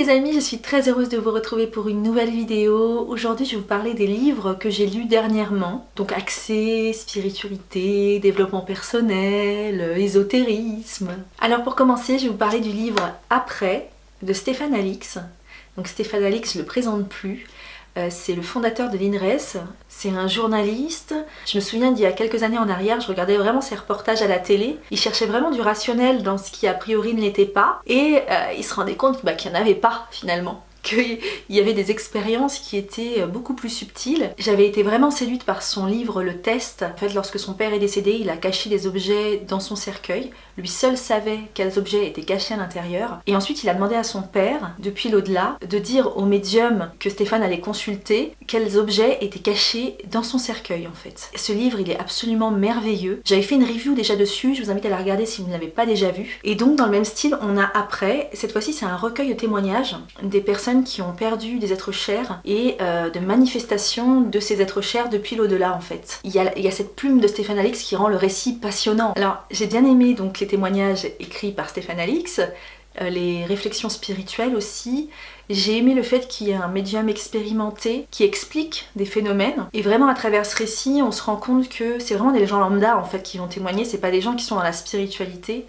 les amis, je suis très heureuse de vous retrouver pour une nouvelle vidéo. Aujourd'hui je vais vous parler des livres que j'ai lus dernièrement. Donc axés, spiritualité, développement personnel, ésotérisme. Alors pour commencer, je vais vous parler du livre Après de Stéphane Alix. Donc Stéphane Alix, je ne le présente plus. C'est le fondateur de l'INRES, c'est un journaliste. Je me souviens d'il y a quelques années en arrière, je regardais vraiment ses reportages à la télé. Il cherchait vraiment du rationnel dans ce qui a priori ne l'était pas. Et il se rendait compte qu'il n'y en avait pas finalement. Qu'il y avait des expériences qui étaient beaucoup plus subtiles. J'avais été vraiment séduite par son livre Le Test. En fait, lorsque son père est décédé, il a caché des objets dans son cercueil. Lui seul savait quels objets étaient cachés à l'intérieur. Et ensuite, il a demandé à son père, depuis l'au-delà, de dire au médium que Stéphane allait consulter quels objets étaient cachés dans son cercueil, en fait. Ce livre, il est absolument merveilleux. J'avais fait une review déjà dessus, je vous invite à la regarder si vous ne l'avez pas déjà vue. Et donc, dans le même style, on a Après. Cette fois-ci, c'est un recueil de témoignages des personnes qui ont perdu des êtres chers et de manifestations de ces êtres chers depuis l'au-delà, en fait. Il y a cette plume de Stéphane Alix qui rend le récit passionnant. Alors, j'ai bien aimé donc les témoignages écrits par Stéphane Alix, les réflexions spirituelles aussi. J'ai aimé le fait qu'il y ait un médium expérimenté qui explique des phénomènes. Et vraiment, à travers ce récit, on se rend compte que c'est vraiment des gens lambda, en fait, qui vont témoigner. C'est pas des gens qui sont dans la spiritualité.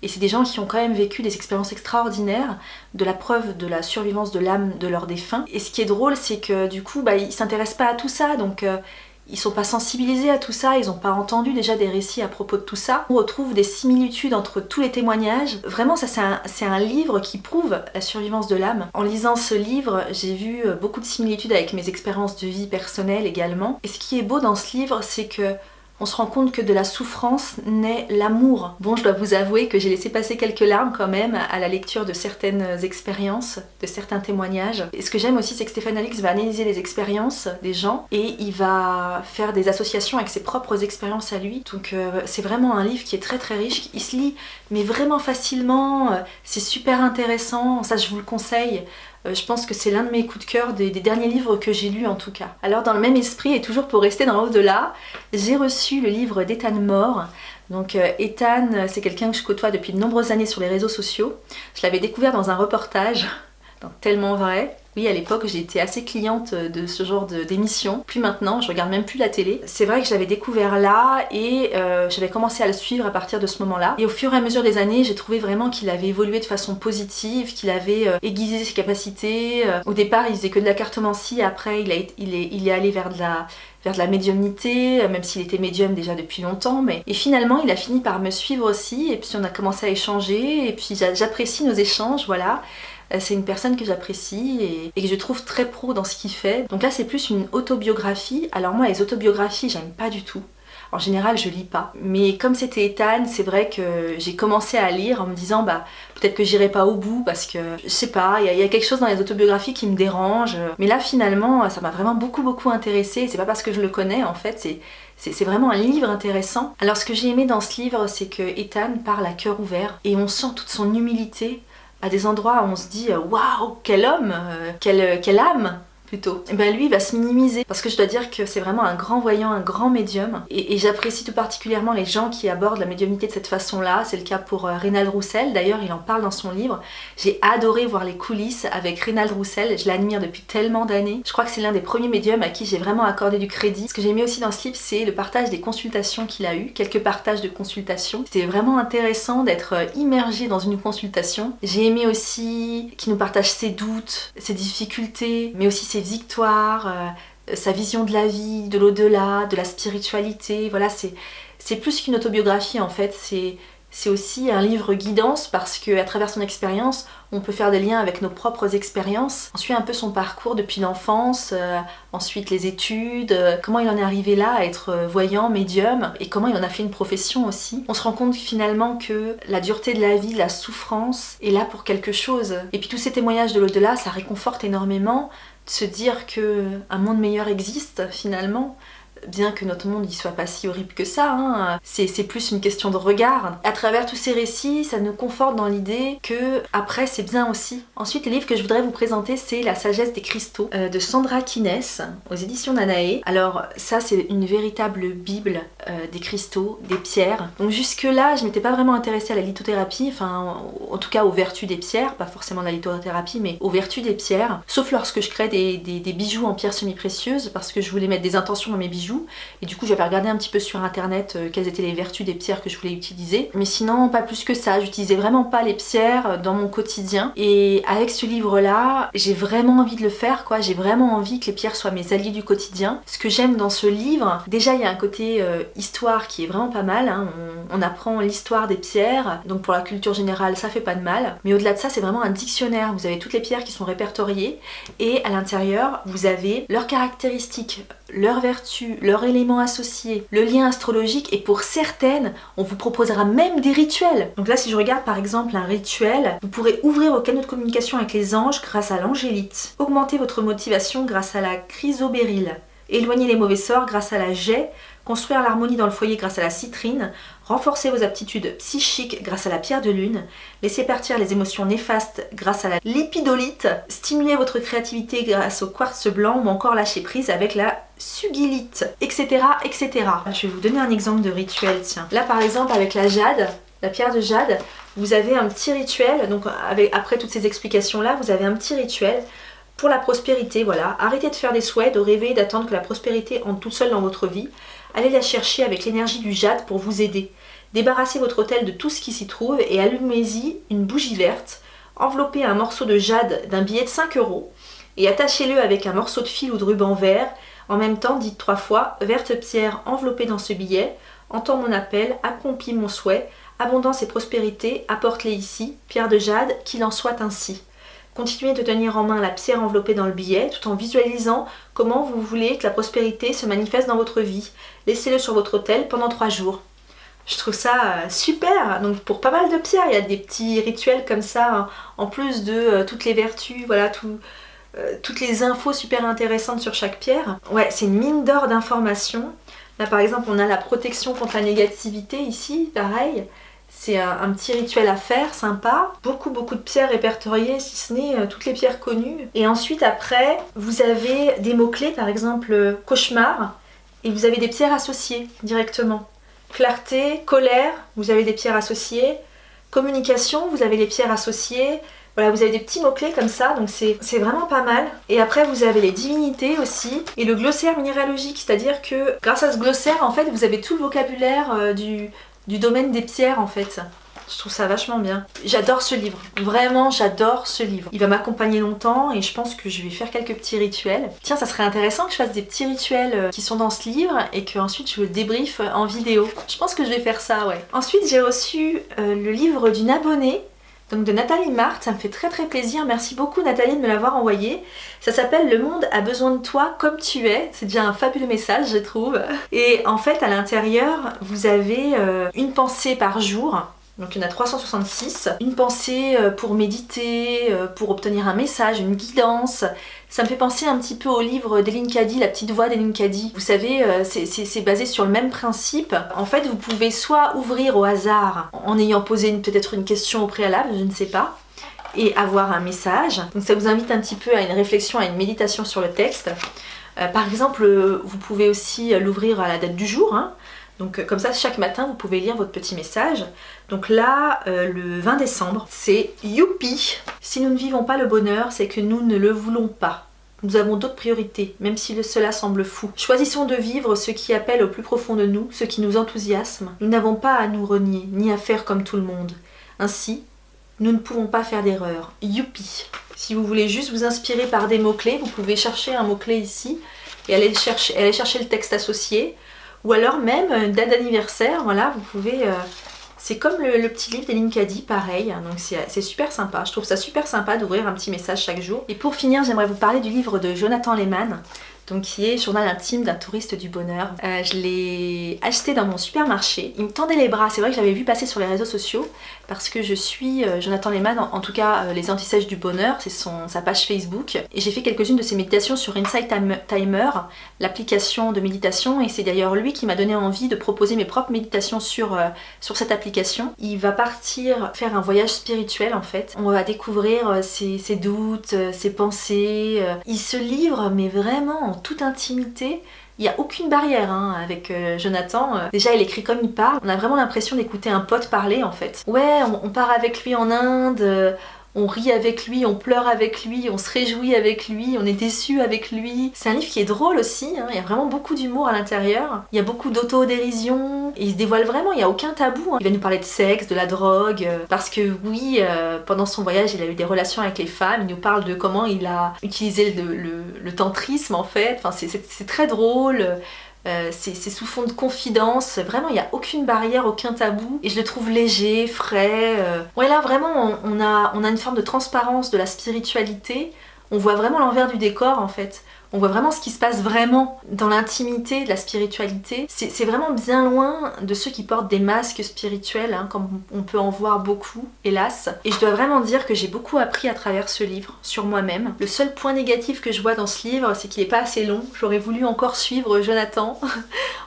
Et c'est des gens qui ont quand même vécu des expériences extraordinaires, de la preuve de la survivance de l'âme de leurs défunts. Et ce qui est drôle, c'est que du coup, ils s'intéressent pas à tout ça, donc ils sont pas sensibilisés à tout ça, ils ont pas entendu déjà des récits à propos de tout ça. On retrouve des similitudes entre tous les témoignages. Vraiment, ça c'est un livre qui prouve la survivance de l'âme. En lisant ce livre, j'ai vu beaucoup de similitudes avec mes expériences de vie personnelles également. Et ce qui est beau dans ce livre, c'est que on se rend compte que de la souffrance naît l'amour. Bon, je dois vous avouer que j'ai laissé passer quelques larmes quand même à la lecture de certaines expériences, de certains témoignages. Et ce que j'aime aussi, c'est que Stéphane Alix va analyser les expériences des gens et il va faire des associations avec ses propres expériences à lui. Donc c'est vraiment un livre qui est très très riche. Il se lit mais vraiment facilement, c'est super intéressant, ça je vous le conseille. Je pense que c'est l'un de mes coups de cœur des derniers livres que j'ai lus en tout cas. Alors dans le même esprit et toujours pour rester dans l'au-delà, j'ai reçu le livre d'Ethan Moore. Donc Ethan, c'est quelqu'un que je côtoie depuis de nombreuses années sur les réseaux sociaux. Je l'avais découvert dans un reportage, dans Tellement Vrai. Oui, à l'époque, j'étais assez cliente de ce genre d'émission. Plus maintenant, je regarde même plus la télé. C'est vrai que je l'avais découvert là et j'avais commencé à le suivre à partir de ce moment-là. Et au fur et à mesure des années, j'ai trouvé vraiment qu'il avait évolué de façon positive, qu'il avait aiguisé ses capacités. Au départ, il faisait que de la cartomancie. Après, il est allé vers de la médiumnité, même s'il était médium déjà depuis longtemps. Et finalement, il a fini par me suivre aussi. Et puis, on a commencé à échanger. Et puis, j'apprécie nos échanges, voilà. C'est une personne que j'apprécie et que je trouve très pro dans ce qu'il fait. Donc là, c'est plus une autobiographie. Alors moi, les autobiographies, j'aime pas du tout. En général, je lis pas. Mais comme c'était Ethan, c'est vrai que j'ai commencé à lire en me disant peut-être que j'irai pas au bout parce que je sais pas, il y a quelque chose dans les autobiographies qui me dérange. Mais là, finalement, ça m'a vraiment beaucoup intéressée. C'est pas parce que je le connais, en fait, c'est vraiment un livre intéressant. Alors ce que j'ai aimé dans ce livre, c'est que Ethan parle à cœur ouvert et on sent toute son humilité à des endroits où on se dit waouh, quel homme, quelle âme plutôt. Et lui, il va se minimiser parce que je dois dire que c'est vraiment un grand voyant, un grand médium. Et j'apprécie tout particulièrement les gens qui abordent la médiumnité de cette façon-là. C'est le cas pour Reynald Roussel. D'ailleurs, il en parle dans son livre. J'ai adoré voir les coulisses avec Reynald Roussel. Je l'admire depuis tellement d'années. Je crois que c'est l'un des premiers médiums à qui j'ai vraiment accordé du crédit. Ce que j'ai aimé aussi dans ce livre, c'est le partage des consultations qu'il a eu. Quelques partages de consultations. C'était vraiment intéressant d'être immergé dans une consultation. J'ai aimé aussi qu'il nous partage ses doutes, ses difficultés, mais aussi ses victoires, sa vision de la vie, de l'au-delà, de la spiritualité. Voilà, c'est plus qu'une autobiographie en fait, c'est aussi un livre guidance parce qu'à travers son expérience, on peut faire des liens avec nos propres expériences. On suit un peu son parcours depuis l'enfance, ensuite les études, comment il en est arrivé là à être voyant, médium, et comment il en a fait une profession aussi. On se rend compte finalement que la dureté de la vie, la souffrance est là pour quelque chose. Et puis tous ces témoignages de l'au-delà, ça réconforte énormément de se dire qu'un monde meilleur existe finalement. bien que notre monde il soit pas si horrible que ça, hein. C'est plus une question de regard. À travers tous ces récits, ça nous conforte dans l'idée que après c'est bien aussi. Ensuite, les livres que je voudrais vous présenter, c'est La sagesse des cristaux de Sandra Kines aux éditions Danaé. Alors ça, c'est une véritable bible des cristaux, des pierres. Donc jusque-là, je m'étais pas vraiment intéressée à la lithothérapie, enfin en tout cas aux vertus des pierres, pas forcément la lithothérapie, mais aux vertus des pierres, sauf lorsque je crée des bijoux en pierres semi-précieuses, parce que je voulais mettre des intentions dans mes bijoux, et du coup j'avais regardé un petit peu sur internet quelles étaient les vertus des pierres que je voulais utiliser, mais sinon pas plus que ça, j'utilisais vraiment pas les pierres dans mon quotidien, et avec ce livre-là, j'ai vraiment envie de le faire, quoi. J'ai vraiment envie que les pierres soient mes alliés du quotidien. Ce que j'aime dans ce livre, déjà il y a un côté histoire qui est vraiment pas mal, hein. On apprend l'histoire des pierres, donc pour la culture générale ça fait pas de mal, mais au-delà de ça c'est vraiment un dictionnaire. Vous avez toutes les pierres qui sont répertoriées, et à l'intérieur vous avez leurs caractéristiques, leurs vertus, leurs éléments associés, le lien astrologique, et pour certaines on vous proposera même des rituels. Donc là, si je regarde par exemple un rituel, vous pourrez ouvrir vos canaux de communication avec les anges grâce à l'angélite, augmenter votre motivation grâce à la chrysobéryl, éloigner les mauvais sorts grâce à la jet, construire l'harmonie dans le foyer grâce à la citrine, renforcer vos aptitudes psychiques grâce à la pierre de lune, laisser partir les émotions néfastes grâce à la lipidolite, stimuler votre créativité grâce au quartz blanc, ou encore lâcher prise avec la sugilite, etc., etc. Je vais vous donner un exemple de rituel, tiens. Là par exemple avec la jade, la pierre de jade, vous avez un petit rituel, donc après toutes ces explications-là, vous avez un petit rituel pour la prospérité, voilà. Arrêtez de faire des souhaits, de rêver, d'attendre que la prospérité entre toute seule dans votre vie. Allez la chercher avec l'énergie du jade pour vous aider. Débarrassez votre hôtel de tout ce qui s'y trouve et allumez-y une bougie verte. Enveloppez un morceau de jade d'un billet de 5 € et attachez-le avec un morceau de fil ou de ruban vert. En même temps, dites 3 fois « Verte pierre enveloppée dans ce billet, entends mon appel, accomplis mon souhait, abondance et prospérité, apporte-les ici, pierre de jade, qu'il en soit ainsi. » Continuez de tenir en main la pierre enveloppée dans le billet tout en visualisant comment vous voulez que la prospérité se manifeste dans votre vie. Laissez-le sur votre autel pendant 3 jours. Je trouve ça super. Donc pour pas mal de pierres, il y a des petits rituels comme ça, hein, en plus de toutes les vertus, voilà, toutes les infos super intéressantes sur chaque pierre. Ouais, c'est une mine d'or d'informations. Là par exemple, on a la protection contre la négativité ici, pareil. C'est un petit rituel à faire, sympa. Beaucoup de pierres répertoriées, si ce n'est toutes les pierres connues. Et ensuite, après, vous avez des mots-clés, par exemple cauchemar, et vous avez des pierres associées directement. Clarté, colère, vous avez des pierres associées. Communication, vous avez des pierres associées. Voilà, vous avez des petits mots-clés comme ça, donc c'est vraiment pas mal. Et après, vous avez les divinités aussi, et le glossaire minéralogique, c'est-à-dire que grâce à ce glossaire, en fait, vous avez tout le vocabulaire du domaine des pierres en fait. Je trouve ça vachement bien. J'adore ce livre, vraiment j'adore ce livre. Il va m'accompagner longtemps et je pense que je vais faire quelques petits rituels. Tiens, ça serait intéressant que je fasse des petits rituels qui sont dans ce livre et que ensuite je le débriefe en vidéo. Je pense que je vais faire ça, ouais. Ensuite, j'ai reçu le livre d'une abonnée, donc de Nathalie Marthe. Ça me fait très plaisir. Merci beaucoup Nathalie de me l'avoir envoyé. Ça s'appelle Le monde a besoin de toi comme tu es. C'est déjà un fabuleux message, je trouve. Et en fait, à l'intérieur, vous avez une pensée par jour. Donc il y en a 366. Une pensée pour méditer, pour obtenir un message, une guidance. Ça me fait penser un petit peu au livre d'Eline Caddy, La petite voix d'Eline Caddy. Vous savez, c'est basé sur le même principe. En fait, vous pouvez soit ouvrir au hasard en ayant posé peut-être une question au préalable, je ne sais pas, et avoir un message. Donc ça vous invite un petit peu à une réflexion, à une méditation sur le texte. Par exemple, vous pouvez aussi l'ouvrir à la date du jour, hein. Donc comme ça, chaque matin, vous pouvez lire votre petit message. Donc là, le 20 décembre, c'est « Youpi ! Si nous ne vivons pas le bonheur, c'est que nous ne le voulons pas. Nous avons d'autres priorités, même si cela semble fou. Choisissons de vivre ce qui appelle au plus profond de nous, ce qui nous enthousiasme. Nous n'avons pas à nous renier, ni à faire comme tout le monde. Ainsi, nous ne pouvons pas faire d'erreur. Youpi !» Si vous voulez juste vous inspirer par des mots-clés, vous pouvez chercher un mot-clé ici et aller chercher le texte associé. Ou alors même une date d'anniversaire, voilà, vous pouvez... c'est comme le petit livre d'Eline Caddy, pareil, hein, donc c'est super sympa. Je trouve ça super sympa d'ouvrir un petit message chaque jour. Et pour finir, j'aimerais vous parler du livre de Jonathan Lehman. donc qui est Journal intime d'un touriste du bonheur. Je l'ai acheté dans mon supermarché. Il me tendait les bras, c'est vrai que j'avais vu passer sur les réseaux sociaux parce que je suis Jonathan Lehman, en tout cas les antisèches du bonheur, c'est sa page Facebook. Et j'ai fait quelques-unes de ses méditations sur Insight Timer, l'application de méditation, et c'est d'ailleurs lui qui m'a donné envie de proposer mes propres méditations sur cette application. Il va partir faire un voyage spirituel en fait. On va découvrir ses doutes, ses pensées. Il se livre mais vraiment en toute intimité. Il n'y a aucune barrière avec Jonathan. Déjà, il écrit comme il parle. On a vraiment l'impression d'écouter un pote parler en fait. Ouais, on part avec lui en Inde. On rit avec lui, on pleure avec lui, on se réjouit avec lui, on est déçu avec lui. C'est un livre qui est drôle aussi, il y a vraiment beaucoup d'humour à l'intérieur. Il y a beaucoup d'autodérision, et il se dévoile vraiment, il n'y a aucun tabou. Il va nous parler de sexe, de la drogue, parce que oui, pendant son voyage, il a eu des relations avec les femmes. Il nous parle de comment il a utilisé le tantrisme en fait. Enfin, c'est très drôle. C'est sous fond de confidence, vraiment il n'y a aucune barrière, aucun tabou, et je le trouve léger, frais. Ouais, là vraiment on a une forme de transparence de la spiritualité, on voit vraiment l'envers du décor en fait. On voit vraiment ce qui se passe vraiment dans l'intimité de la spiritualité. C'est vraiment bien loin de ceux qui portent des masques spirituels, comme on peut en voir beaucoup, hélas. Et je dois vraiment dire que j'ai beaucoup appris à travers ce livre, sur moi-même. Le seul point négatif que je vois dans ce livre, c'est qu'il n'est pas assez long. J'aurais voulu encore suivre Jonathan,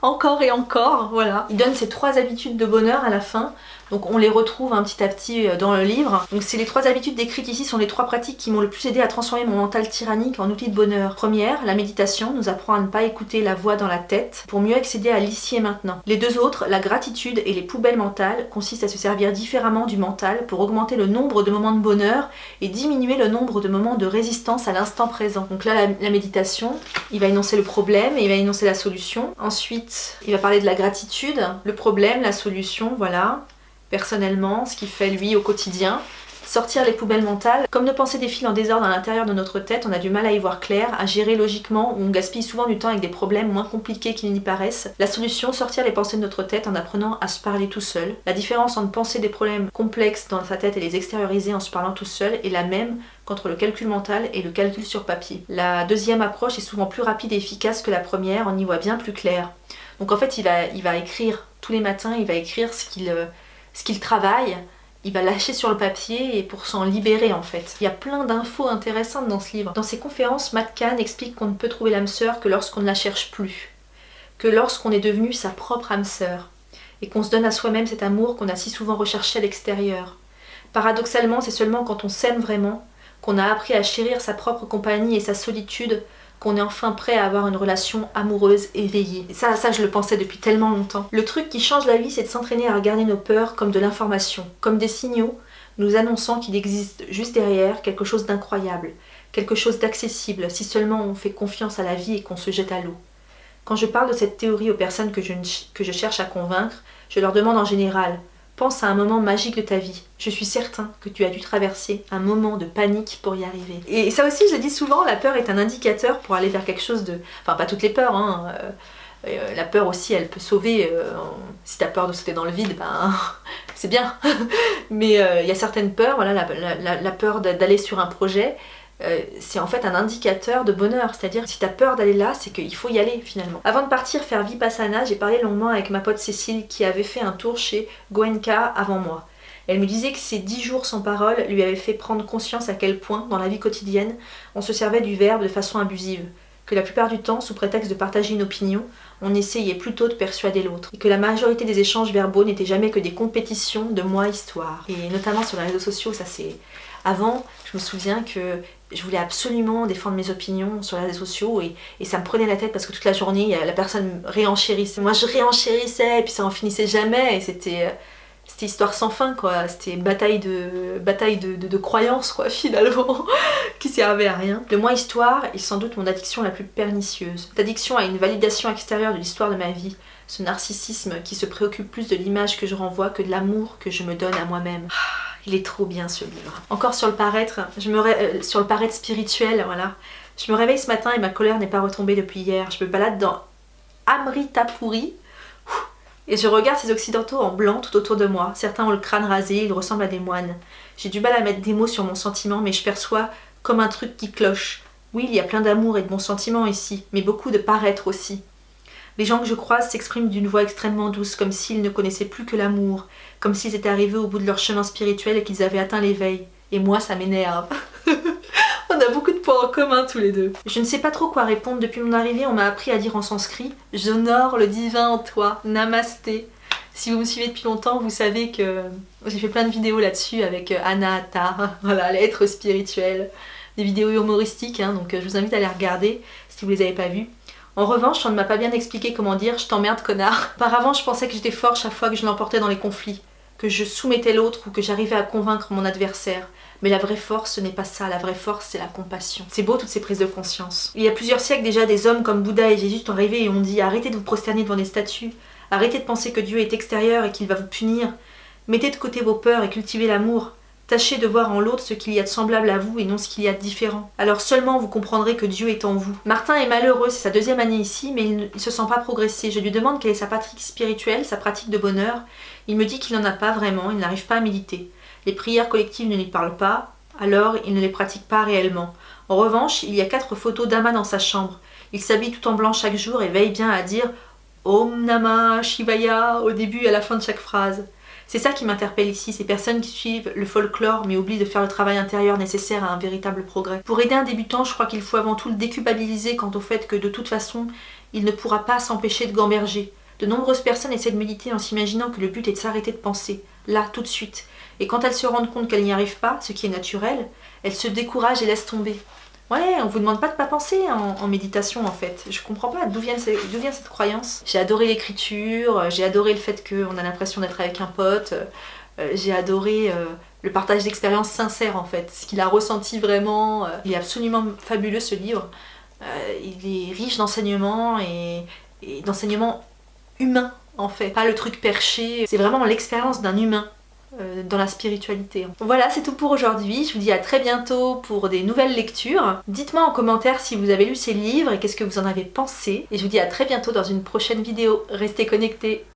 encore et encore, voilà. Il donne ses 3 habitudes de bonheur à la fin. Donc on les retrouve petit à petit dans le livre. Donc c'est les 3 habitudes décrites ici sont les 3 pratiques qui m'ont le plus aidé à transformer mon mental tyrannique en outil de bonheur. Première, la méditation nous apprend à ne pas écouter la voix dans la tête pour mieux accéder à l'ici et maintenant. Les 2 autres, la gratitude et les poubelles mentales, consistent à se servir différemment du mental pour augmenter le nombre de moments de bonheur et diminuer le nombre de moments de résistance à l'instant présent. Donc là la méditation, il va énoncer le problème et il va énoncer la solution. Ensuite, il va parler de la gratitude, le problème, la solution, voilà. Personnellement, ce qu'il fait lui au quotidien, sortir les poubelles mentales. Comme nos pensées défilent en désordre à l'intérieur de notre tête, on a du mal à y voir clair, à gérer logiquement, ou on gaspille souvent du temps avec des problèmes moins compliqués qu'ils n'y paraissent. La solution, sortir les pensées de notre tête en apprenant à se parler tout seul. La différence entre penser des problèmes complexes dans sa tête et les extérioriser en se parlant tout seul est la même qu'entre le calcul mental et le calcul sur papier. La deuxième approche est souvent plus rapide et efficace que la première, on y voit bien plus clair. Donc en fait, il va écrire tous les matins, il va écrire ce qu'il travaille, il va lâcher sur le papier et pour s'en libérer en fait. Il y a plein d'infos intéressantes dans ce livre. Dans ses conférences, Matt Kahn explique qu'on ne peut trouver l'âme sœur que lorsqu'on ne la cherche plus, que lorsqu'on est devenu sa propre âme sœur, et qu'on se donne à soi-même cet amour qu'on a si souvent recherché à l'extérieur. Paradoxalement, c'est seulement quand on s'aime vraiment, qu'on a appris à chérir sa propre compagnie et sa solitude, qu'on est enfin prêt à avoir une relation amoureuse éveillée. Et ça je le pensais depuis tellement longtemps. Le truc qui change la vie, c'est de s'entraîner à regarder nos peurs comme de l'information, comme des signaux, nous annonçant qu'il existe juste derrière quelque chose d'incroyable, quelque chose d'accessible, si seulement on fait confiance à la vie et qu'on se jette à l'eau. Quand je parle de cette théorie aux personnes que je cherche à convaincre, je leur demande en général: pense à un moment magique de ta vie. Je suis certain que tu as dû traverser un moment de panique pour y arriver. Et ça aussi, je le dis souvent, la peur est un indicateur pour aller vers quelque chose de... Enfin, pas toutes les peurs, la peur aussi, elle peut sauver. Si t'as peur de sauter dans le vide, c'est bien. Mais il y a certaines peurs, voilà, la peur d'aller sur un projet, c'est en fait un indicateur de bonheur. C'est-à-dire, si t'as peur d'aller là, c'est qu'il faut y aller finalement. Avant de partir faire Vipassana, j'ai parlé longuement avec ma pote Cécile qui avait fait un tour chez Goenka avant moi. Elle me disait que ces 10 jours sans parole lui avaient fait prendre conscience à quel point, dans la vie quotidienne, on se servait du verbe de façon abusive. Que la plupart du temps, sous prétexte de partager une opinion, on essayait plutôt de persuader l'autre. Et que la majorité des échanges verbaux n'étaient jamais que des compétitions de moi-histoire. Et notamment sur les réseaux sociaux, ça c'est... Avant, je me souviens que je voulais absolument défendre mes opinions sur les réseaux sociaux et ça me prenait la tête parce que toute la journée, la personne réenchérissait. Moi, je réenchérissais et puis ça en finissait jamais et c'était histoire sans fin, quoi. C'était une bataille de croyances, quoi, finalement, qui servait à rien. Le moi histoire est sans doute mon addiction la plus pernicieuse. Cette addiction à une validation extérieure de l'histoire de ma vie. Ce narcissisme qui se préoccupe plus de l'image que je renvoie que de l'amour que je me donne à moi-même. Il est trop bien ce livre. Encore sur le paraître, sur le paraître spirituel, voilà. Je me réveille ce matin et ma colère n'est pas retombée depuis hier. Je me balade dans Amritapuri et je regarde ces occidentaux en blanc tout autour de moi. Certains ont le crâne rasé, ils ressemblent à des moines. J'ai du mal à mettre des mots sur mon sentiment, mais je perçois comme un truc qui cloche. Oui, il y a plein d'amour et de bons sentiments ici, mais beaucoup de paraître aussi. Les gens que je croise s'expriment d'une voix extrêmement douce, comme s'ils ne connaissaient plus que l'amour, comme s'ils étaient arrivés au bout de leur chemin spirituel et qu'ils avaient atteint l'éveil. Et moi, ça m'énerve. On a beaucoup de points en commun tous les deux. Je ne sais pas trop quoi répondre. Depuis mon arrivée, on m'a appris à dire en sanskrit « J'honore le divin en toi, namasté ». Si vous me suivez depuis longtemps, vous savez que j'ai fait plein de vidéos là-dessus avec Anahata, voilà, l'être spirituel. Des vidéos humoristiques, hein, donc je vous invite à les regarder si vous les avez pas vues. En revanche, on ne m'a pas bien expliqué comment dire « je t'emmerde connard ». Auparavant, je pensais que j'étais fort chaque fois que je l'emportais dans les conflits, que je soumettais l'autre ou que j'arrivais à convaincre mon adversaire. Mais la vraie force, ce n'est pas ça, la vraie force, c'est la compassion. C'est beau toutes ces prises de conscience. Il y a plusieurs siècles déjà, des hommes comme Bouddha et Jésus sont arrivés et ont dit « arrêtez de vous prosterner devant des statues, arrêtez de penser que Dieu est extérieur et qu'il va vous punir, mettez de côté vos peurs et cultivez l'amour. Tâchez de voir en l'autre ce qu'il y a de semblable à vous et non ce qu'il y a de différent. Alors seulement vous comprendrez que Dieu est en vous. » Martin est malheureux, c'est sa 2e année ici, mais il ne se sent pas progresser. Je lui demande quelle est sa pratique spirituelle, sa pratique de bonheur. Il me dit qu'il n'en a pas vraiment, il n'arrive pas à méditer. Les prières collectives ne lui parlent pas, alors il ne les pratique pas réellement. En revanche, il y a 4 photos d'Ama dans sa chambre. Il s'habille tout en blanc chaque jour et veille bien à dire « Om Namah Shivaya » au début et à la fin de chaque phrase. C'est ça qui m'interpelle ici, ces personnes qui suivent le folklore mais oublient de faire le travail intérieur nécessaire à un véritable progrès. Pour aider un débutant, je crois qu'il faut avant tout le déculpabiliser quant au fait que de toute façon, il ne pourra pas s'empêcher de gamberger. De nombreuses personnes essaient de méditer en s'imaginant que le but est de s'arrêter de penser, là, tout de suite. Et quand elles se rendent compte qu'elles n'y arrivent pas, ce qui est naturel, elles se découragent et laissent tomber. Ouais, on vous demande pas de pas penser en méditation en fait. Je comprends pas d'où vient cette croyance. J'ai adoré l'écriture, j'ai adoré le fait qu'on a l'impression d'être avec un pote, j'ai adoré le partage d'expériences sincères en fait, ce qu'il a ressenti vraiment. Il est absolument fabuleux ce livre. Il est riche d'enseignements et d'enseignements humains en fait. Pas le truc perché, c'est vraiment l'expérience d'un humain. Dans la spiritualité. Voilà, c'est tout pour aujourd'hui. Je vous dis à très bientôt pour des nouvelles lectures. Dites-moi en commentaire si vous avez lu ces livres et qu'est-ce que vous en avez pensé. Et je vous dis à très bientôt dans une prochaine vidéo. Restez connectés.